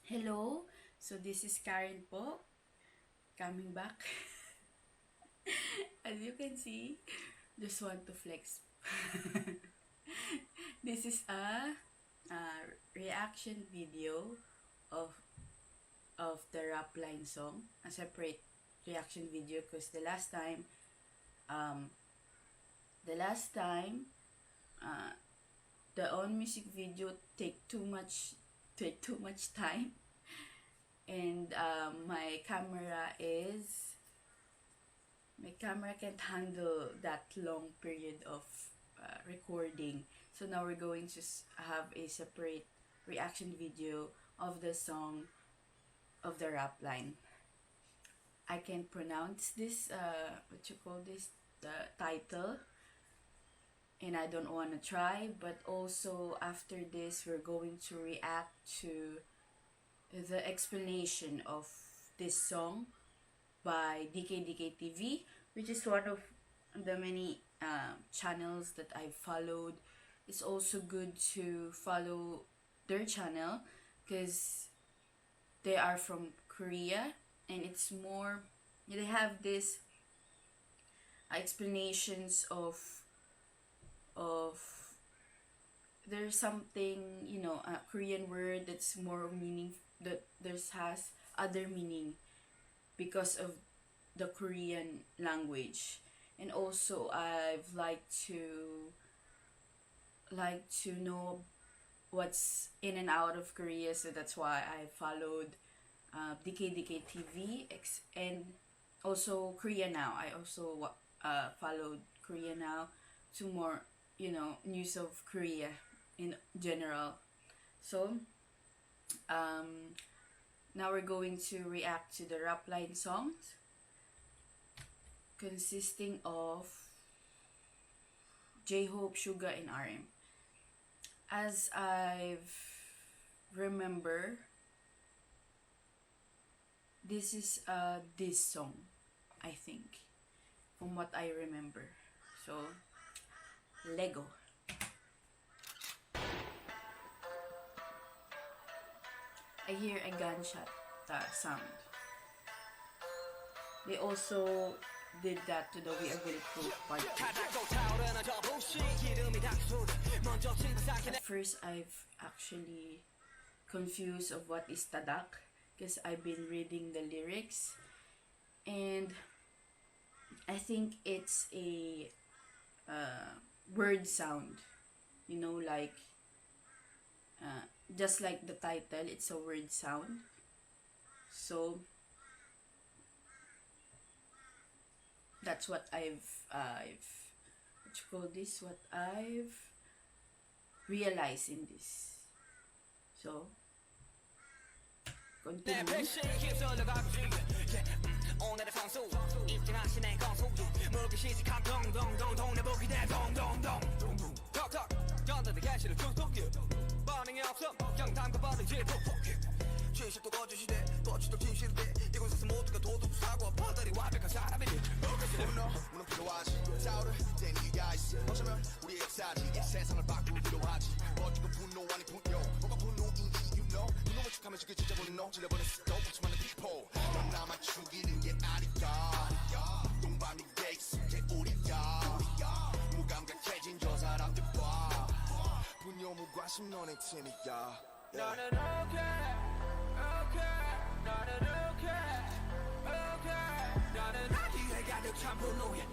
Hello, so this is KARENPO coming back. As you can see, just want to flex. This is a reaction video of the rap line song, a separate reaction video because um the last time uh, the on music video take too much time, and my camera can't handle that long period of recording. So now we're going to have a separate reaction video of the song of the rap line. I can't pronounce this what you call this, the title, and I don't want to try. But also after this, we're going to react to the explanation of this song by DKDKTV, which is one of the many channels that I've followed. It's also good to follow their channel because they are from Korea, and it's more, they have this explanations of there's something, a Korean word that's more meaning, that there's has other meaning because of the Korean language. And also I've like to know what's in and out of Korea, so that's why I followed DKDKTV and also Korea Now. I also followed Korea Now to more, news of Korea in general. So now we're going to react to the rap line songs consisting of J-Hope, Suga, and RM. As I've remember, this is this song, I think, from what I remember. So, Lego. I hear a gunshot sound. They also did that to the We Are Bulletproof part 2. At first, I've actually confused of what is tadak because I've been reading the lyrics, and I think it's a word sound, like just like the title, it's a word sound. So that's what I've what you call this, what I've realized in this. So continue. 진실도 거짓 시대 거짓도 진실대 이곳에서 모두가 도둑 사고 바다리 완벽한 사람이니 문은 필요하지 싸우를 땐 이유가 있어 어쩌면 우리의 역사지 이 세상을 바꾸기로 하지 멋지고 분노 아니 분노 뭐가 분노인지 you know 분노를 척하면 저게 진짜 분노 질러버린 스톱 하지만 비포 넌 나만 죽이는 게 아니까 동반이 돼 익숙해 우리야 무감각해진 저 사람들과 분노 무관심 너네 팀이야 나는 okay 나는 아기에 가득 찬 분노에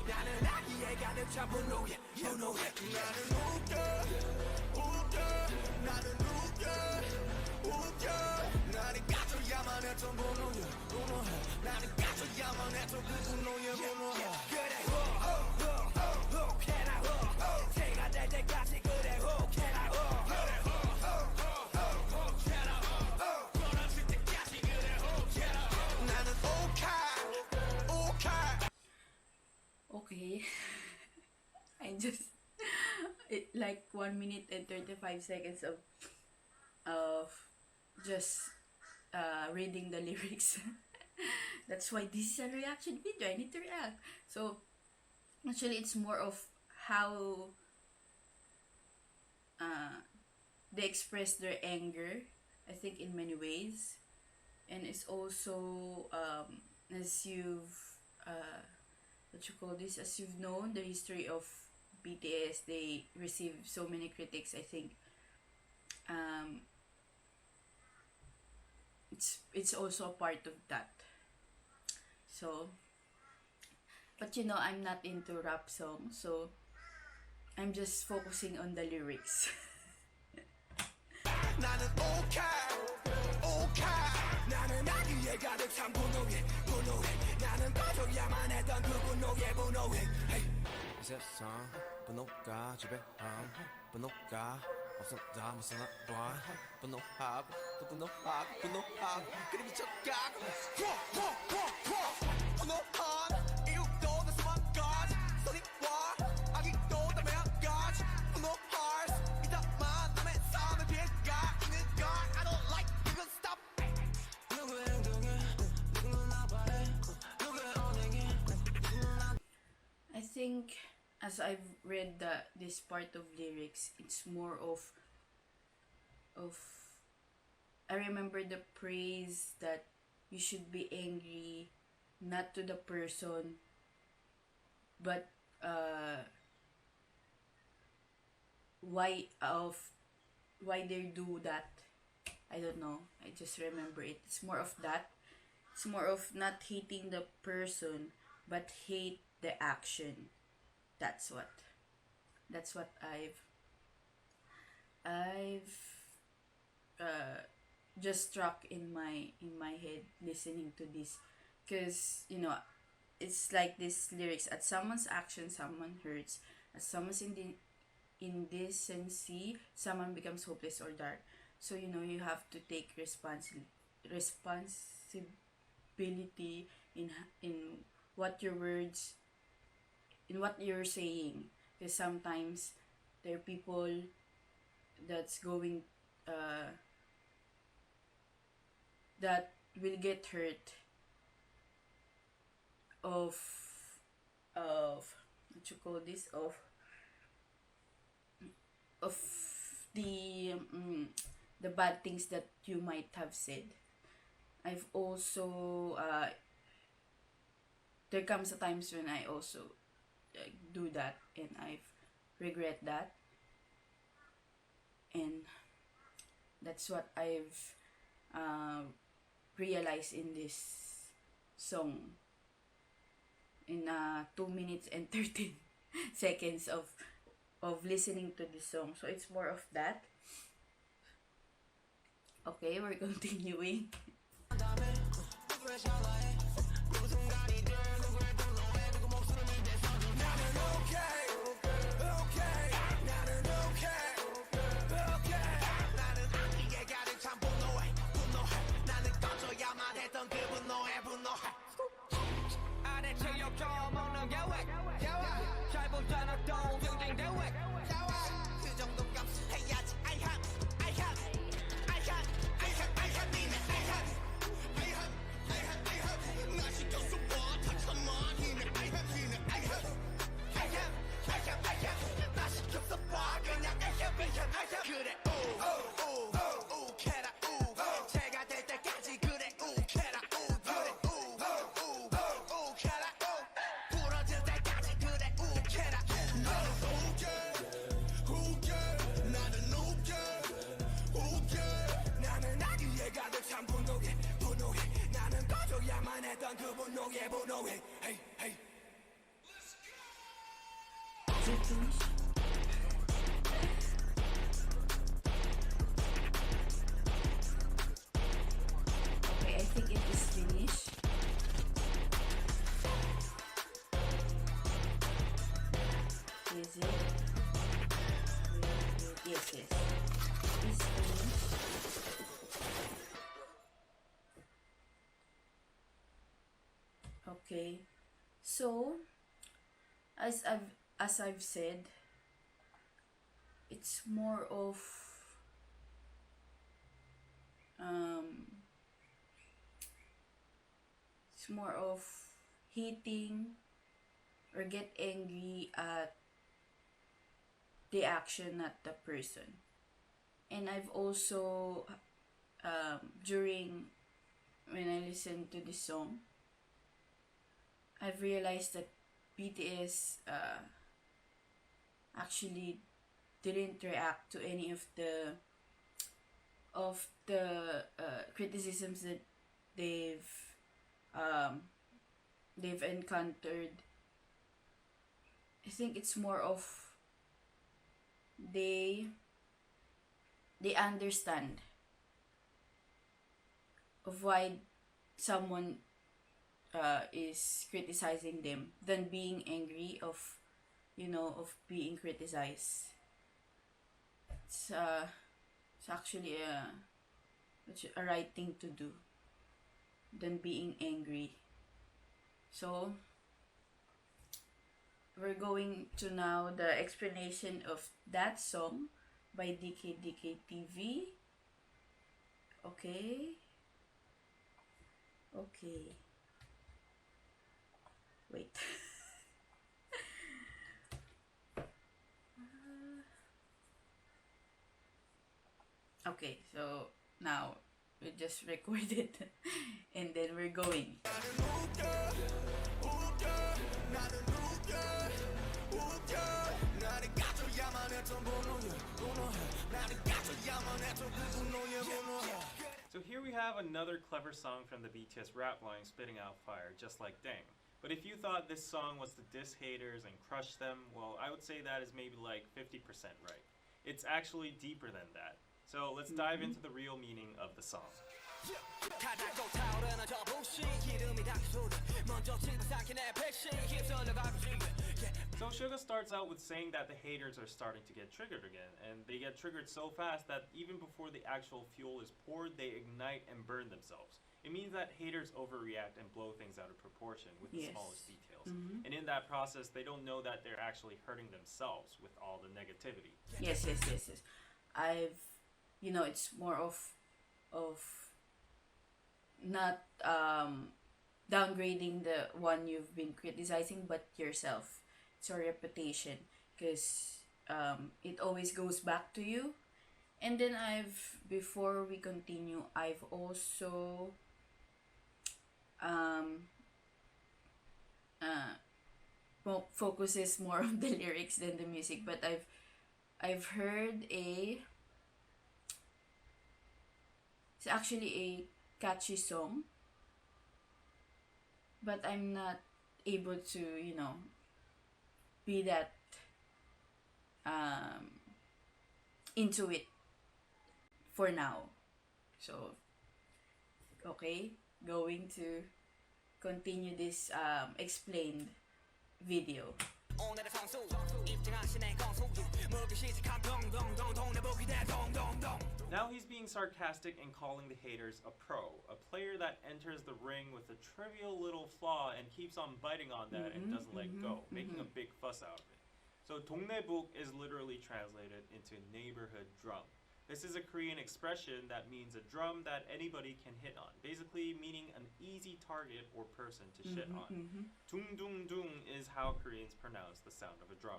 나는 아기에 가득 찬 분노에 나는 나는 나는 가져야만 했던 분노에 나는 가져야만 했던 그 분노에 그래 혹해라 새가 될 때까지 그래 혹해라 Okay. I just it like 1 minute and 35 seconds of just reading the lyrics. That's why this is a reaction video. I need to react. So actually, it's more of how they express their anger I think, in many ways. And it's also, as you've what you call this, as you've known the history of BTS, they receive so many critics. I think um, it's also a part of that. So, but I'm not into rap songs, so I'm just focusing on the lyrics. 나는 오카 나는 아기에 가득 찬 분노에 나는 꺼져야만 했던 그 분노에 이 세상 분노가 지배함 분노가 없어 다 무서워 분노하고 또 분노하고 그리 미쳐가고 분노한 이유도 다 수만까지 소리와 악의도 다 매한까지 분노할 수 있다만 남의 삶을 피해가 있는 걸 I don't like you can stop 누구의 행동에 누구는 나빠해 누구의 언행에 I think, as I've read this part of lyrics, it's more of I remember the praise that you should be angry, not to the person, but why they do that. I don't know. I just remember it. It's more of that. It's more of not hating the person, but hate the action. That's what I've just struck in my head listening to this, because it's like this lyrics: at someone's action someone hurts, at someone's indecency someone becomes hopeless or dark. So you have to take responsibility in what your words, in what you're saying, because sometimes there are people that's going that will get hurt of what you call this, of the bad things that you might have said. I've also there comes a times when I also do that, and I've regret that, and that's what I've realized in this song, in 2 minutes and 13 seconds of listening to this song. So it's more of that. Okay, we're continuing. Is it finished? Okay, I think it is finished. Is it? Yes, yes. It's finished. Okay. So, as I've said, it's more of hating or get angry at the action, not the person. And I've also during when I listened to this song, I've realized that BTS actually didn't react to any of the criticisms that they've encountered. I think it's more of they understand of why someone is criticizing them than being angry of being criticized. It's actually a right thing to do than being angry. So we're going to now the explanation of that song by DKDKTV. Okay. Wait. Okay, so now we just recorded and then we're going. So here we have another clever song from the BTS rap line spitting out fire, just like Dang. But if you thought this song was to diss haters and crush them, well, I would say that is maybe like 50% right. It's actually deeper than that. So let's dive into the real meaning of the song. So Suga starts out with saying that the haters are starting to get triggered again, and they get triggered so fast that even before the actual fuel is poured, they ignite and burn themselves. It means that haters overreact and blow things out of proportion with the smallest details. And in that process, they don't know that they're actually hurting themselves with all the negativity. Yes. It's more of not downgrading the one you've been criticizing, but yourself. It's your reputation, because it always goes back to you. And then before we continue, I've also focuses more on the lyrics than the music, but I've heard it's actually a catchy song, but I'm not able to be that into it for now. So okay, going to continue this explained video. Now he's being sarcastic and calling the haters a pro, a player that enters the ring with a trivial little flaw and keeps on biting on that and doesn't let go, making a big fuss out of it. So 동네북 is literally translated into neighborhood drum. This is a Korean expression that means a drum that anybody can hit on, basically meaning an easy target or person to shit on. Dung dung dung is how Koreans pronounce the sound of a drum.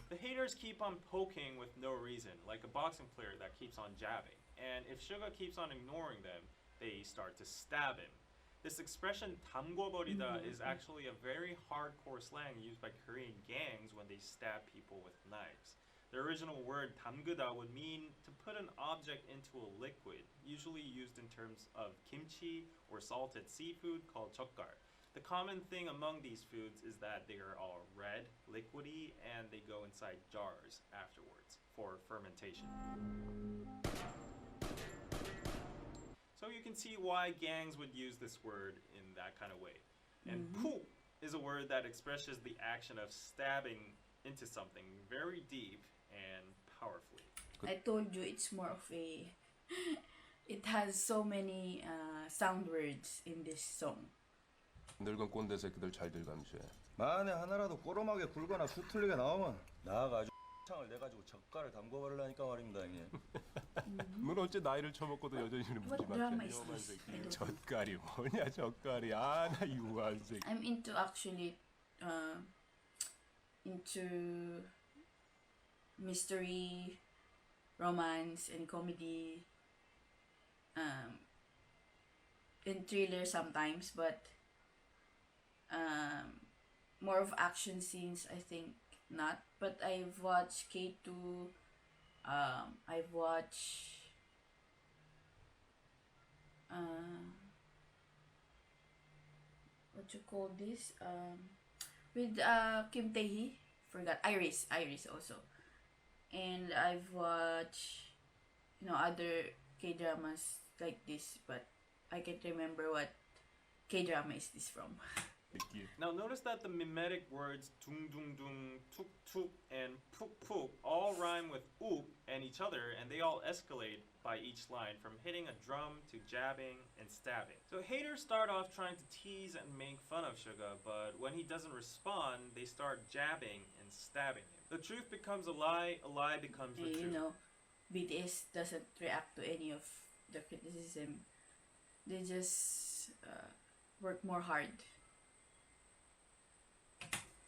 The haters keep on poking with no reason, like a boxing player that keeps on jabbing. And if Suga keeps on ignoring them, they start to stab him. This expression 담궈버리다 is actually a very hardcore slang used by Korean gangs when they stab people with knives. The original word 담그다 would mean to put an object into a liquid, usually used in terms of kimchi or salted seafood called 젓갈. The common thing among these foods is that they are all red, liquidy, and they go inside jars afterwards for fermentation. So you can see why gangs would use this word in that kind of way. And 푸 is a word that expresses the action of stabbing into something very deep and powerfully. I told you it's more of a it has so many sound words in this song. 늙은 꼰대 새끼들 잘들 감시해. 만에 하나라도 꼬름하게 굴거나 수틀리게 나오면 나가 아주 창을 내가지고 젓갈을 담궈버리려니까 말입니다, 형님. 넌 어째 나이를 처먹고도 여전히 What 무지막지한 drama is 위험한 this? I 새끼. don't know. 젓갈이 뭐냐 젓갈이. 아 나 유한 새끼. I'm into actually into mystery, romance, and comedy, and thriller sometimes, but more of action scenes, I think not. But I've watched K2. I've watched what you call this, with Kim Tae-hee, forgot, Iris also. And I've watched, other K dramas like this, but I can't remember what K drama is this from. 새끼. Now notice that the mimetic words dung dung dung, tuk tuk, and puk puk all rhyme with oop and each other, and they all escalate by each line, from hitting a drum to jabbing and stabbing. So haters start off trying to tease and make fun of Suga, but when he doesn't respond, they start jabbing and stabbing him. The truth becomes a lie becomes the truth. BTS doesn't react to any of the criticism. They just work more hard.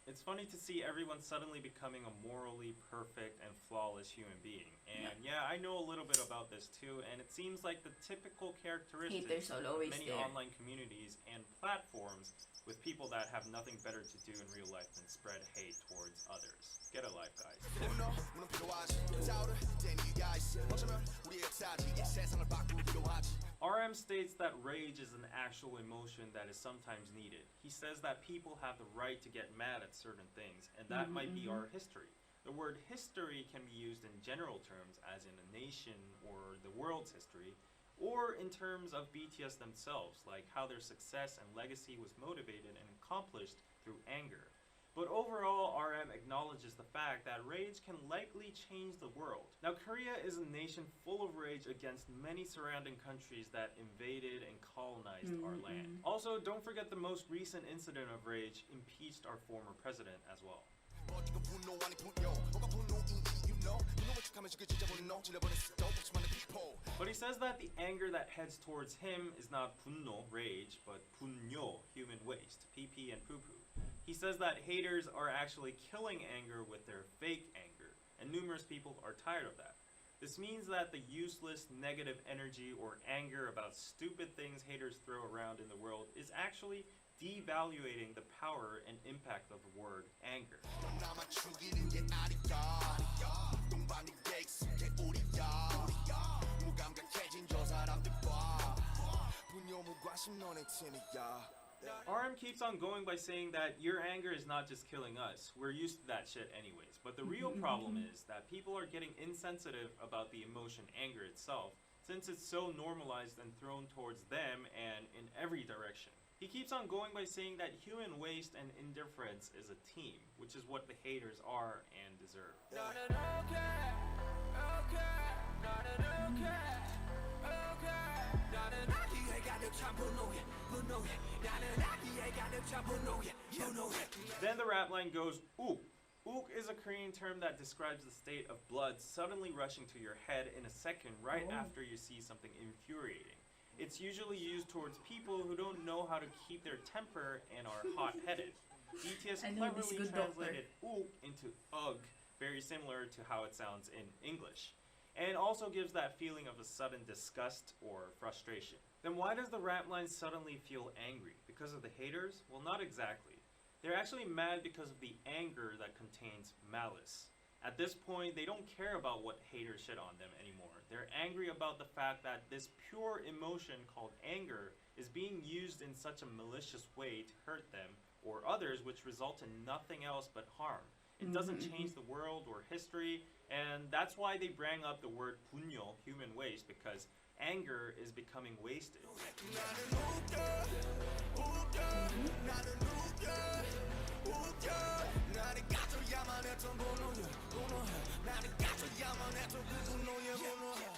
It's funny to see everyone suddenly becoming a morally perfect and flawless human being. And yeah, I know a little bit about this too, and it seems like the typical characteristics Haters are of always many there. online communities and platforms with people that have nothing better to do in real life than spread hate towards others. Get a life, guys. 분노 문은 필요하지 타오르는 이유가 있어 어쩌면 우리의 역사지 이 세상을 바꾸기로 하지 RM states that rage is an actual emotion that is sometimes needed. He says that people have the right to get mad at certain things, and that might be our history. The word history can be used in general terms, as in a nation or the world's history, or in terms of BTS themselves, like how their success and legacy was motivated and accomplished through anger. But overall, RM acknowledges the fact that rage can likely change the world. Now, Korea is a nation full of rage against many surrounding countries that invaded and colonized our land. Also, don't forget the most recent incident of rage impeached our former president as well. 어디가 분노 아니 분노 뭐가 분노인지 you know 분노를 축하면서 그 진짜 분노 질러버린 수도 없지만 people But he says that the anger that heads towards him is not 분노, rage, but 분뇨, human waste, PP and poo-poo. He says that haters are actually killing anger with their fake anger, and numerous people are tired of that. This means that the useless negative energy or anger about stupid things haters throw around in the world is actually devaluating the power and impact of the word anger. 나만 죽이는 게 아니까 동반이 돼 익숙해 우리야 무감각해진 저 사람들 봐 분노 무관심 너네 팀이야 RM keeps on going by saying that your anger is not just killing us. We're used to that shit anyways. But the real problem is that people are getting insensitive about the emotion anger itself, since it's so normalized and thrown towards them and in every direction. He keeps on going by saying that human waste and indifference is a team, which is what the haters are and deserve. Then the rap line goes, ook. Ook is a Korean term that describes the state of blood suddenly rushing to your head in a second right after you see something infuriating. It's usually used towards people who don't know how to keep their temper and are hot-headed. BTS I know this cleverly good doctor. translated ook into ugh, very similar to how it sounds in English, and also gives that feeling of a sudden disgust or frustration. Then why does the rap line suddenly feel angry? Because of the haters? Well, not exactly. They're actually mad because of the anger that contains malice. At this point, they don't care about what haters shit on them anymore. They're angry about the fact that this pure emotion called anger is being used in such a malicious way to hurt them or others, which result in nothing else but harm. It doesn't change the world or history, and that's why they bring up the word 분뇨, human waste, because anger is becoming wasted.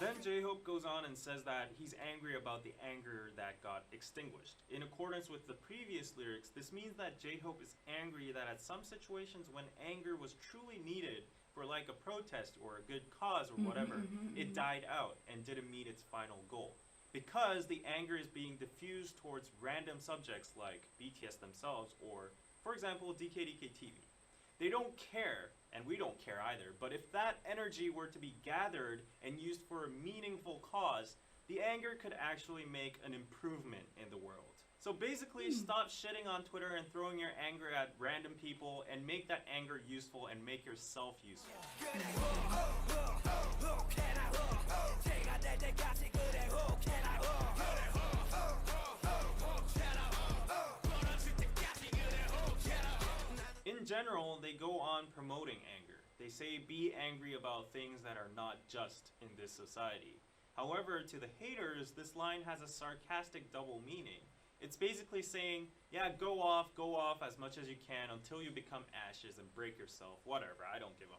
Then J-Hope goes on and says that he's angry about the anger that got extinguished. In accordance with the previous lyrics, this means that J-Hope is angry that at some situations when anger was truly needed for like a protest or a good cause or whatever, it died out and didn't meet its final goal. Because the anger is being diffused towards random subjects like BTS themselves or, for example, DKDKTV. They don't care, and we don't care either, but if that energy were to be gathered and used for a meaningful cause, the anger could actually make an improvement in the world. So basically, stop shitting on Twitter and throwing your anger at random people and make that anger useful and make yourself useful. In general, they go on promoting anger. They say be angry about things that are not just in this society. However, to the haters, this line has a sarcastic double meaning. It's basically saying, yeah, go off as much as you can until you become ashes and break yourself. Whatever, I don't give a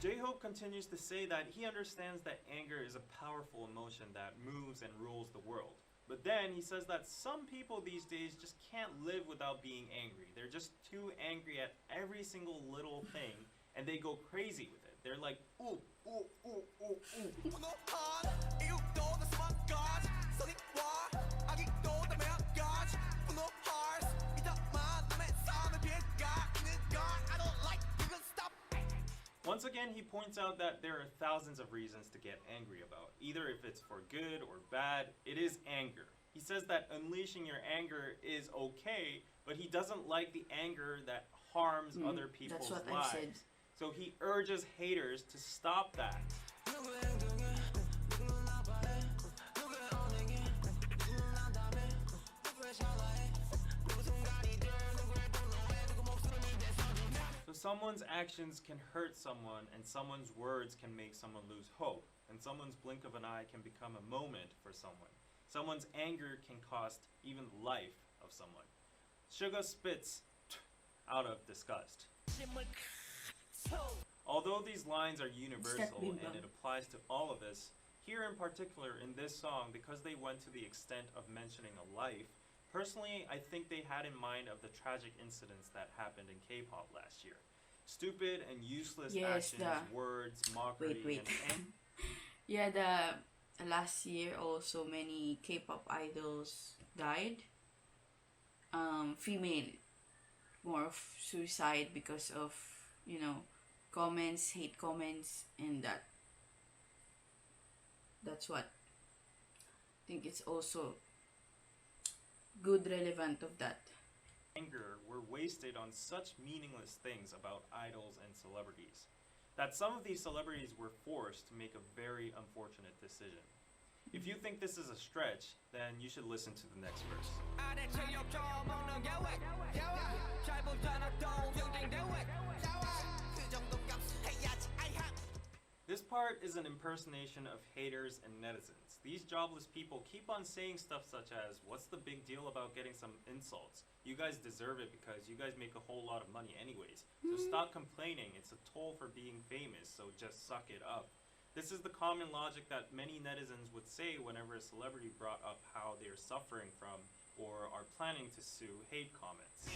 J-Hope continues to say that he understands that anger is a powerful emotion that moves and rules the world. But then he says that some people these days just can't live without being angry. They're just too angry at every single little thing and they go crazy with it. They're like, ooh, ooh, ooh, ooh, ooh. Once again, he points out that there are thousands of reasons to get angry about. Either if it's for good or bad, it is anger. He says that unleashing your anger is okay, but he doesn't like the anger that harms other people's that's what lives. I said. So he urges haters to stop that. So someone's actions can hurt someone, and someone's words can make someone lose hope, and someone's blink of an eye can become a moment for someone. Someone's anger can cost even the life of someone. Suga spits out of disgust. Although these lines are universal and it applies to all of us, here in particular in this song, because they went to the extent of mentioning a life, personally, I think they had in mind of the tragic incidents that happened in K-pop last year. Stupid and useless actions, words, mockery, and yeah, the last year also many K-pop idols died. Female, more of suicide because of, you know, comments, hate comments, and that's what I think it's also good relevant of that. Anger were wasted on such meaningless things about idols and celebrities that some of these celebrities were forced to make a very unfortunate decision. If you think this is a stretch, then you should listen to the next verse. This part is an impersonation of haters and netizens. These jobless people keep on saying stuff such as, what's the big deal about getting some insults? You guys deserve it because you guys make a whole lot of money anyways. So stop complaining, it's a toll for being famous, so just suck it up. This is the common logic that many netizens would say whenever a celebrity brought up how they're suffering from or are planning to sue hate comments.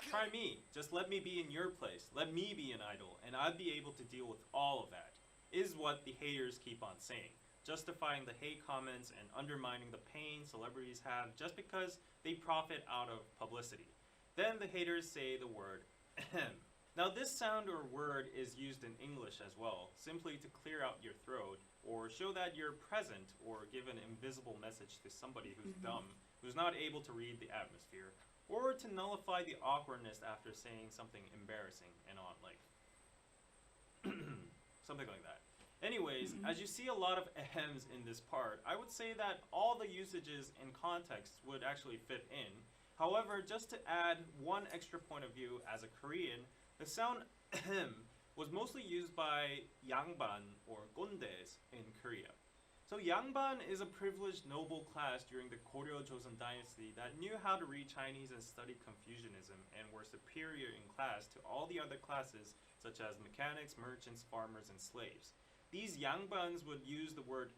Try me. Just let me be in your place. Let me be an idol, and I'd be able to deal with all of that, is what the haters keep on saying, justifying the hate comments and undermining the pain celebrities have just because they profit out of publicity. Then the haters say the word ahem. Now this sound or word is used in English as well, simply to clear out your throat or show that you're present or give an invisible message to somebody who's dumb, who's not able to read the atmosphere, or to nullify the awkwardness after saying something embarrassing and on, like something like that. Anyways, as you see a lot of ahems in this part, I would say that all the usages and contexts would actually fit in. However, just to add one extra point of view as a Korean, the sound ahem was mostly used by yangban or gondes in Korea. So Yangban is a privileged noble class during the Goryeo Joseon dynasty that knew how to read Chinese and study Confucianism and were superior in class to all the other classes such as mechanics, merchants, farmers, and slaves. These Yangbans would use the word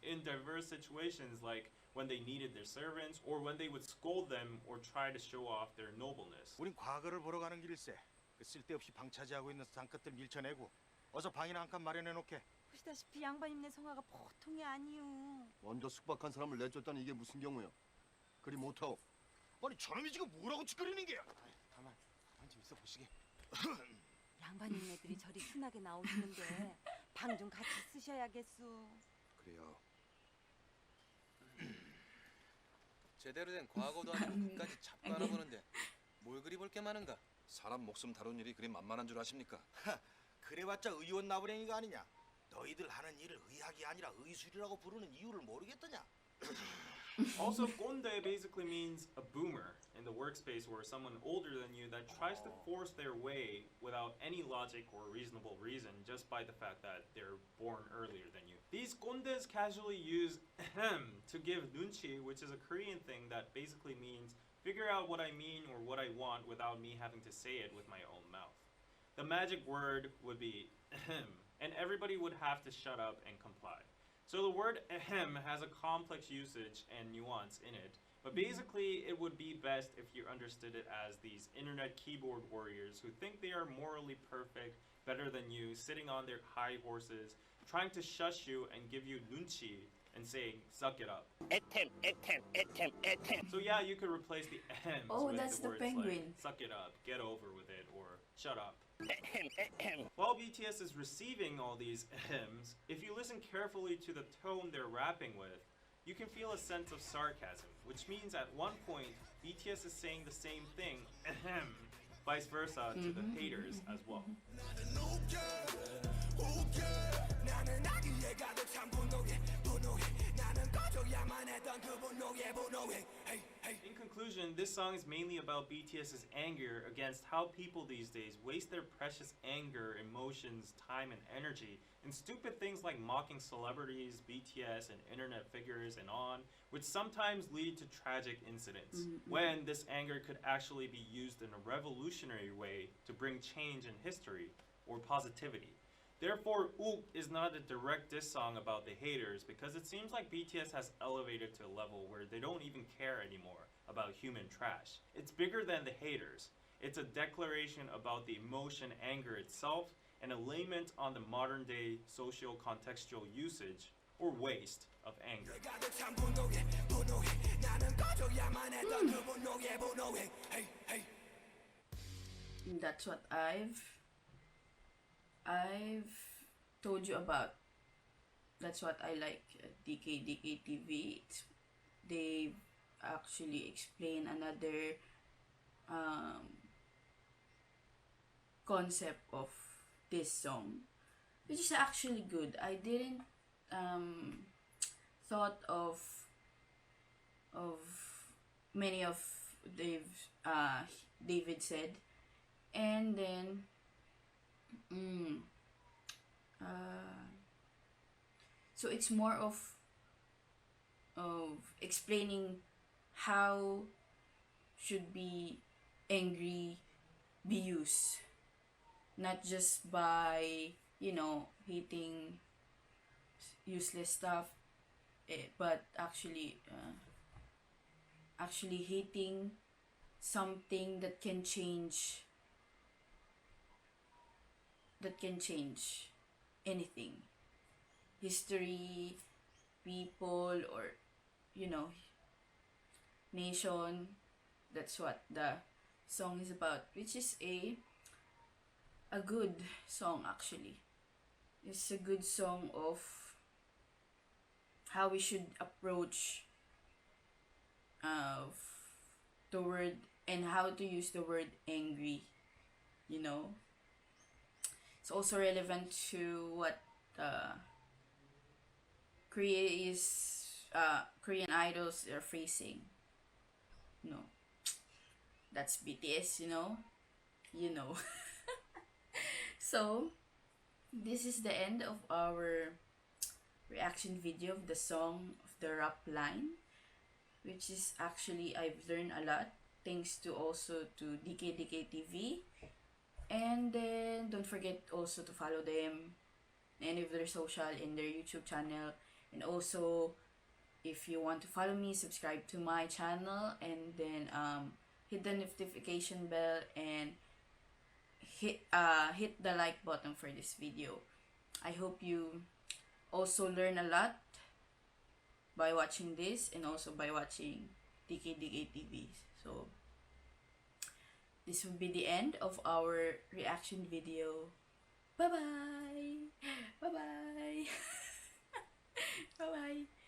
in diverse situations like when they needed their servants or when they would scold them or try to show off their nobleness. 우린 과거를 보러 가는 길일세. 그 쓸데없이 방 차지하고 있는 상끝들 밀쳐내고 어서 방이나 한 칸 마련해 놓게. 보시다시피 양반님네 성화가 보통이 아니요. 먼저 숙박한 사람을 내쫓다니 이게 무슨 경우야? 그리 못하오. 아니 저놈이 지금 뭐라고 짓거리는 게야? 가만 좀 있어 보시게. 양반님네들이 저리 순하게 나오시는데 방 좀 같이 쓰셔야겠소. 그래요. 제대로 된 과거도 아니고 끝까지 잡가나 보는데 뭘 그리 볼 게 많은가? 사람 목숨 다룬 일이 그리 만만한 줄 아십니까? 그래봤자 의원 나부랭이가 아니냐? 너희들 하는 일을 의학이 아니라 의술이라고 부르는 이유를 모르겠더냐? Also, 꼰대 basically means a boomer in the workspace where someone older than you that tries to force their way without any logic or reasonable reason just by the fact that they're born earlier than you. These 꼰대s casually use to give nunchi, which is a Korean thing that basically means figure out what I mean or what I want without me having to say it with my own mouth. The magic word would be and everybody would have to shut up and comply. So the word ahem has a complex usage and nuance in it, but basically it would be best if you understood it as these internet keyboard warriors who think they are morally perfect, better than you, sitting on their high horses, trying to shush you and give you nunchi and saying, suck it up. So yeah, you could replace the ahems with that's the the words penguin. like, suck it up, get over with it, or shut up. While BTS is receiving all these ahems, if you listen carefully to the tone they're rapping with, you can feel a sense of sarcasm, which means at one point, BTS is saying the same thing, ahem, vice versa to the haters as well. In conclusion, this song is mainly about BTS's anger against how people these days waste their precious anger, emotions, time, and energy in stupid things like mocking celebrities, BTS, and internet figures, and on, which sometimes lead to tragic incidents, when this anger could actually be used in a revolutionary way to bring change in history or positivity. Therefore, Ook is not a direct diss song about the haters because it seems like BTS has elevated to a level where they don't even care anymore about human trash. It's bigger than the haters. It's a declaration about the emotion anger itself and a lament on the modern day socio-contextual usage or waste of anger. That's what I've told you about. That's what I like DKDKTV. They actually explain another concept of this song, which is actually good. I didn't thought of many of David said, and then so it's more of explaining how should be angry be used, not just by hating useless stuff, but actually hating something that can change anything, history, people, or nation. That's what the song is about, which is a good song. Actually, it's a good song of how we should approach the word and how to use the word angry. It's also relevant to what Korean idols are facing. That's BTS, So this is the end of our reaction video of the song of the rap line, which is actually I've learned a lot thanks to also to DKDKTV. And then don't forget also to follow them in any of their social in their YouTube channel. And also, if you want to follow me, subscribe to my channel, and then hit the notification bell and hit the like button for this video. I hope you also learn a lot by watching this and also by watching DKDKTV. So this will be the end of our reaction video. Bye bye. Bye bye. Bye bye.